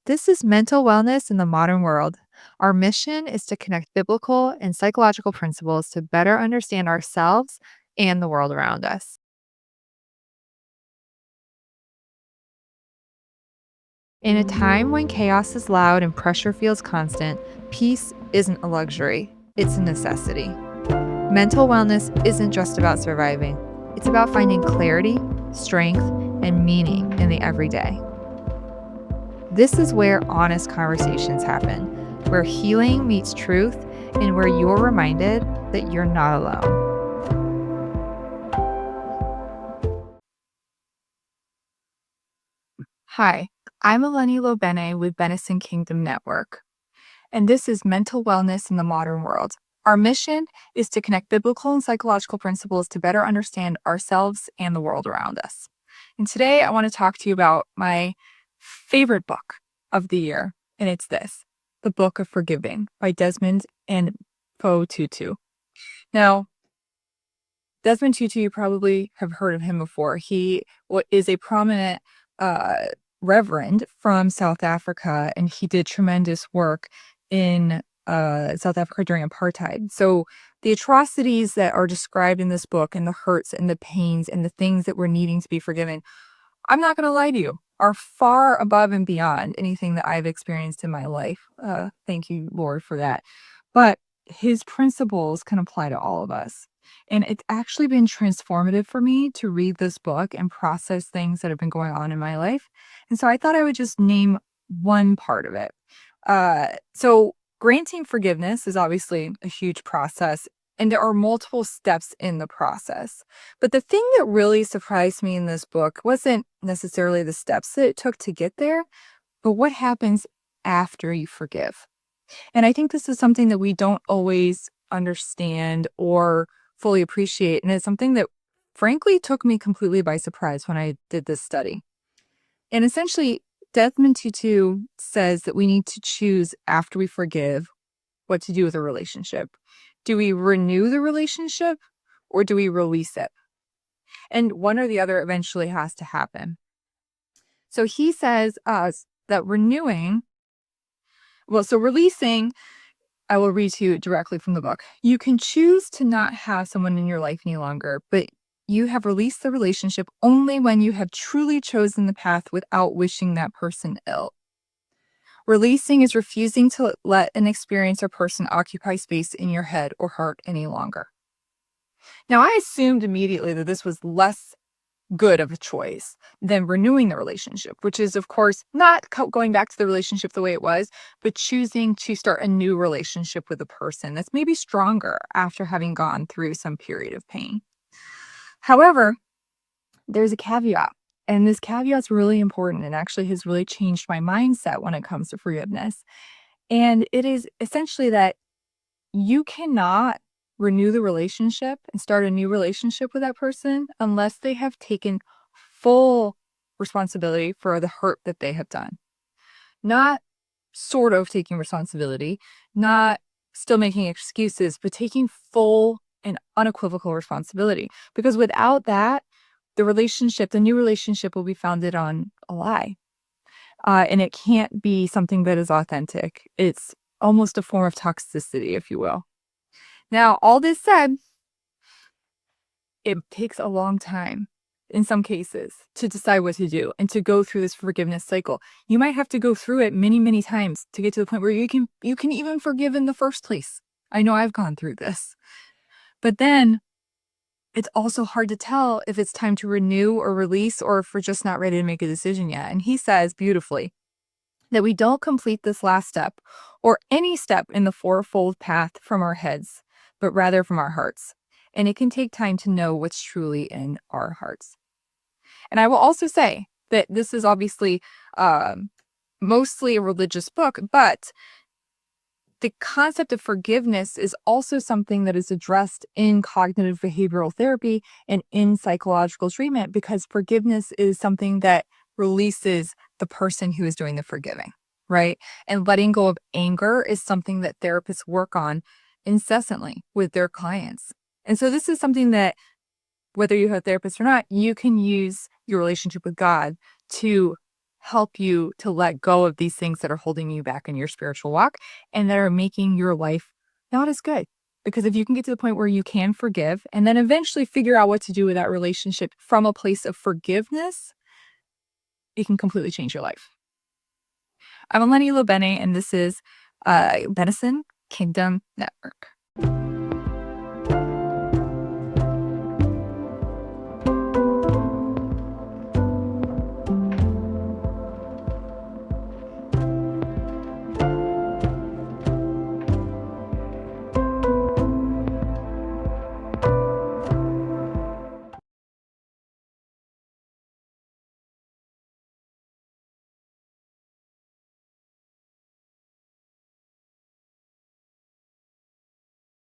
This is mental wellness in the modern world. Our mission is to connect biblical and psychological principles to better understand ourselves and the world around us. In a time when chaos is loud and pressure feels constant, peace isn't a luxury, it's a necessity. Mental wellness isn't just about surviving, it's about finding clarity, strength, and meaning in the everyday. This is where honest conversations happen, where healing meets truth, and where you're reminded that you're not alone. Hi, I'm Eleni Lobene with Benison Kingdom Network, and this is Mental Wellness in the Modern World. Our mission is to connect biblical and psychological principles to better understand ourselves and the world around us. And today I want to talk to you about my favorite book of the year, and it's this, The Book of Forgiving by Desmond and Fo Tutu. Now, Desmond Tutu, you probably have heard of him before. He is a prominent uh, reverend from South Africa, and he did tremendous work in South Africa during apartheid. So the atrocities that are described in this book and the hurts and the pains and the things that were needing to be forgiven, I'm not going to lie to you, are far above and beyond anything that I've experienced in my life. Thank you, Lord, for that. But his principles can apply to all of us. And it's actually been transformative for me to read this book and process things that have been going on in my life. And so I thought I would just name one part of it. So granting forgiveness is obviously a huge process, and there are multiple steps in the process. But the thing that really surprised me in this book wasn't necessarily the steps that it took to get there, but what happens after you forgive. And I think this is something that we don't always understand or fully appreciate. And it's something that frankly took me completely by surprise when I did this study. And essentially, Desmond Tutu says that we need to choose after we forgive what to do with a relationship. Do we renew the relationship or do we release it? And one or the other eventually has to happen. So he says that releasing, I will read to you directly from the book. You can choose to not have someone in your life any longer, but you have released the relationship only when you have truly chosen the path without wishing that person ill. Releasing is refusing to let an experience or person occupy space in your head or heart any longer. Now, I assumed immediately that this was less good of a choice than renewing the relationship, which is, of course, not going back to the relationship the way it was, but choosing to start a new relationship with a person that's maybe stronger after having gone through some period of pain. However, there's a caveat, and this caveat is really important and actually has really changed my mindset when it comes to forgiveness. And it is essentially that you cannot renew the relationship and start a new relationship with that person unless they have taken full responsibility for the hurt that they have done. Not sort of taking responsibility, not still making excuses, but taking full and unequivocal responsibility. Because without that, the new relationship will be founded on a lie. And it can't be something that is authentic. It's almost a form of toxicity, if you will. Now, all this said, it takes a long time in some cases to decide what to do and to go through this forgiveness cycle. You might have to go through it many, many times to get to the point where you can even forgive in the first place. I know I've gone through this. But then it's also hard to tell if it's time to renew or release or if we're just not ready to make a decision yet. And he says beautifully that we don't complete this last step or any step in the fourfold path from our heads, but rather from our hearts. And it can take time to know what's truly in our hearts. And I will also say that this is obviously mostly a religious book, but the concept of forgiveness is also something that is addressed in cognitive behavioral therapy and in psychological treatment, because forgiveness is something that releases the person who is doing the forgiving, right? And letting go of anger is something that therapists work on incessantly with their clients. And so this is something that, whether you have a therapist or not, you can use your relationship with God to help you to let go of these things that are holding you back in your spiritual walk and that are making your life not as good. Because if you can get to the point where you can forgive and then eventually figure out what to do with that relationship from a place of forgiveness, it can completely change your life. I'm Eleni Lobene, and this is Benison Kingdom Network.